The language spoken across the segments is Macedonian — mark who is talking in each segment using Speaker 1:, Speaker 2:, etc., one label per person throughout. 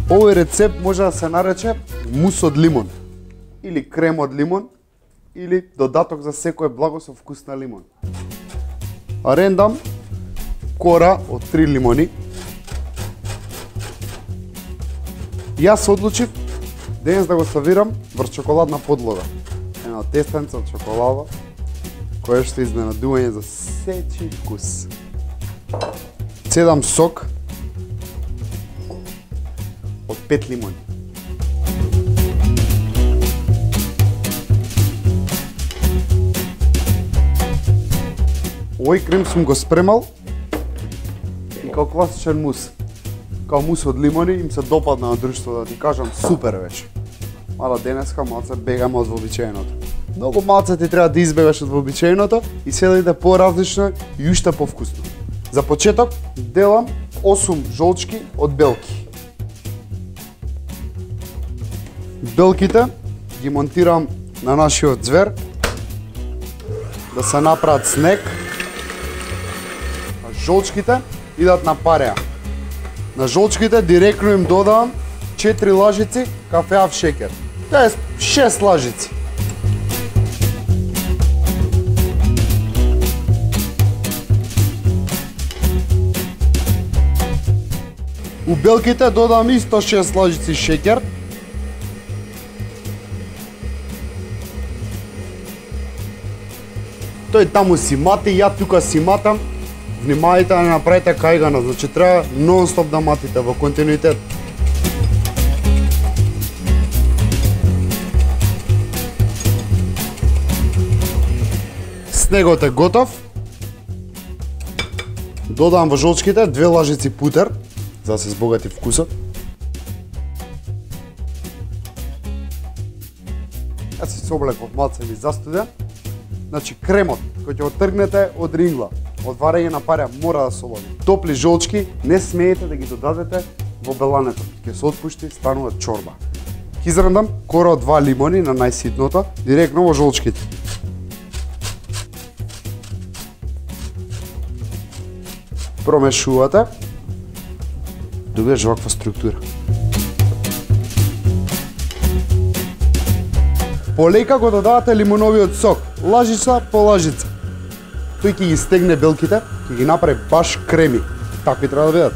Speaker 1: Овој рецепт може да се нарече мус од лимон или крем од лимон или додаток за секое благо со вкус на лимон. Рендам кора од 3 лимони. Јас одлучив денес да го сервирам врз чоколадна подлога. Една тестенца од чоколада, која што е изненадување за сечи вкус. Цедам сок од 5 лимони. Овој крем сум го спремал и као класичен мус. Као мус од лимони им се допадна на друштво, да ти кажам, супер веќе. Мада денеска малце бегаме од вообичаеното. Многу малце ти треба да избегаш од вообичаеното и се да иде поразлично и уште повкусно. За почеток делам 8 жолчки од белки. Белките ги монтирам на нашиот звер да се направат снег. А жолчките идат на пареа. На жолчките директно им додавам 4 лажици кафеав шекер. Тоа е 6 лажици. У белките додавам исто 6 лажици шекер. Тој таму си мати, ја тука си матам. Внимавајте да не направите кајгана, значи треба нон-стоп да матите во континуитет. Снегот е готов. Додавам во жолчките 2 лажици путер, за да се збогати вкусот. Јас си се облеков малце ми застуден. Значи кремот кој ќе го тргнете од рингла, од варење на пареа мора да се олади. Топли жолчки не смеете да ги додадете во белането. Ќе се отпушти, станува чорба. Ќе изрендам кора од 2 лимони на најситното, директно во жолчките. Промешувате, добиеш ваква структура. Полека го додавате лимоновиот сок, лажица по лажица. Тој ќе ги стегне белките, ќе ги направи баш креми. Такви треба да бидат.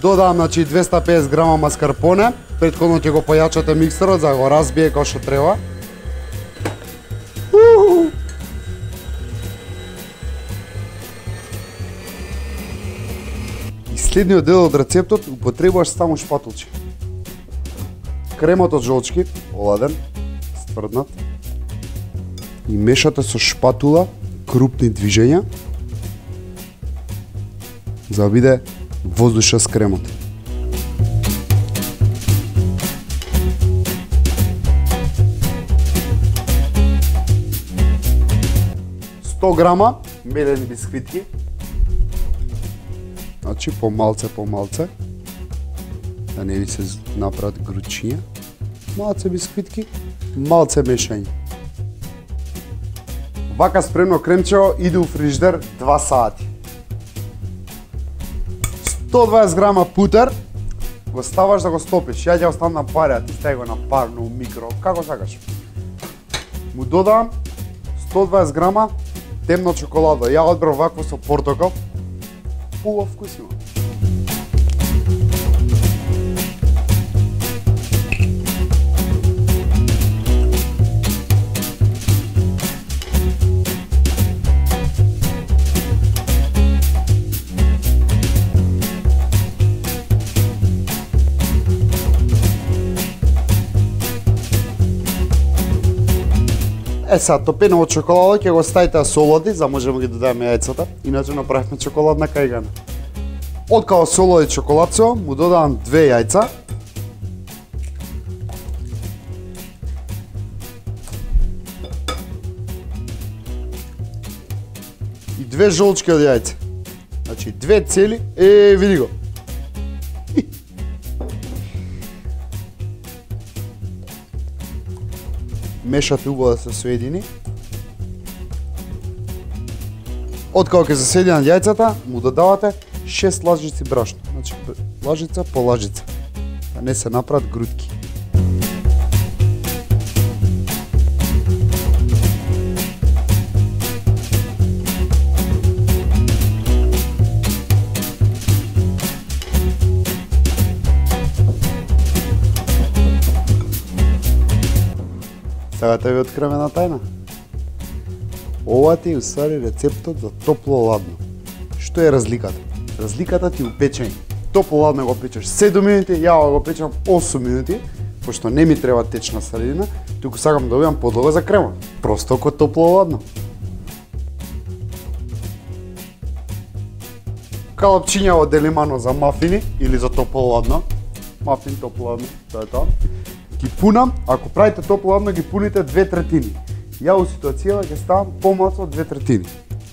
Speaker 1: Додавам, значи, 250 грама маскарпоне. Претходно ќе го појачате миксерот за да го разбие како што треба. Следниот дел од рецептот употребуваш само шпатулче. Кремот од жолчки, оладен, стврднат, и мешате со шпатула крупни движења за да биде воздуша с кремот. Сто грама мелени бисквитки. Значи помалце, да не ви се направат гручиња. Малце бисквитки, малце мешање. Вака спремно кремчево иде у фрижидер 2 сати. 120 грама путер го ставаш да го стопиш. Ја ќе оставам на пареа, ти стави го на парно, у микро, како сакаш. Му додавам 120 грама темна чоколада. Ја одбрав вакво со портокал. Убав вкус има. Сега, топено од чоколада ќе го ставите да се олади, за можеме ги додадеме јајцата, иначе направивме чоколадна кајгана. Од као се олади чоколадцо, му додавам 2 јајца. И 2 жолчки од јајце. Значи 2 цели, види го. Мешате убаво да се соедини. Откако ќе се сединат јајцата, му додавате 6 лажици брашно. Значи лажица по лажица. Да не се направат грудки. Сега те ви откриеме на тајна. Ова ти е усвари рецептот за топло-ладно. Што е разликата? Разликата ти е у печење. Топло-ладно го печеш 7 минути, ја го печам 8 минути, пошто не ми треба течна средина, туку сакам да добијам подлога за крема. Просто како топло-ладно. Калапчиња од делимано за мафини или за топло-ладно. Мафин топло-ладно, тоа е тоа. Ги пунам, ако правите топло-ладно, ги пуните 2/3. Ја у ситуацијава ќе ставам помалку од 2/3.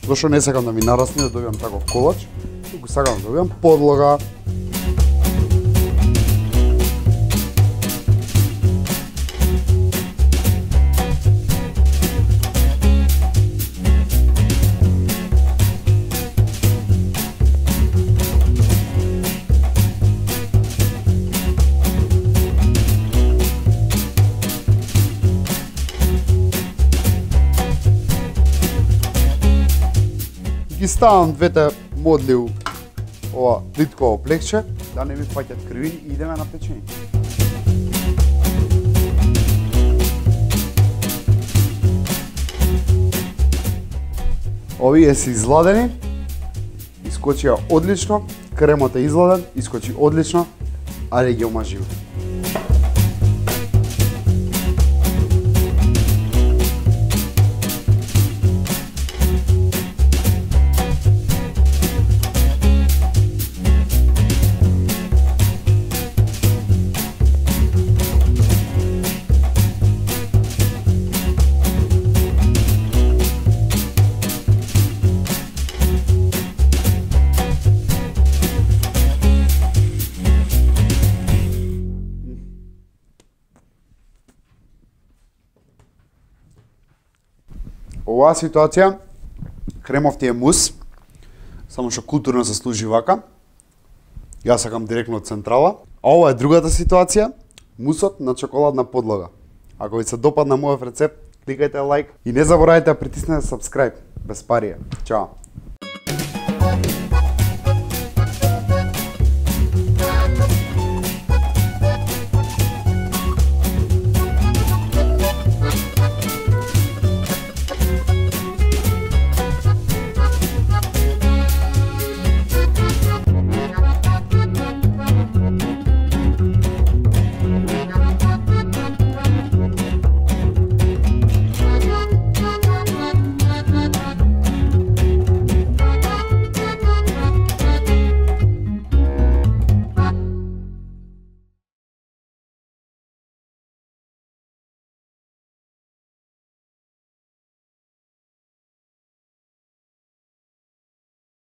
Speaker 1: Зашто не сакам да ми нарасне да добијам таков колач, туку сакам да добијам подлога. Ги ставам двете модли у ова плитково плекче, да не ми фаќат кривини и идеме на печење. Овие се изладени, искочија одлично, кремот е изладен, искочи одлично, ајде ги омажиме. Оваа ситуација, кремов ти е мус, само што културно се служи вака. Јас сакам директно од централа. А ова е другата ситуација, мусот на чоколадна подлога. Ако ви се допадна мојот рецепт, кликајте лайк и не заборавајте да притиснете subscribe. Без парија. Чао!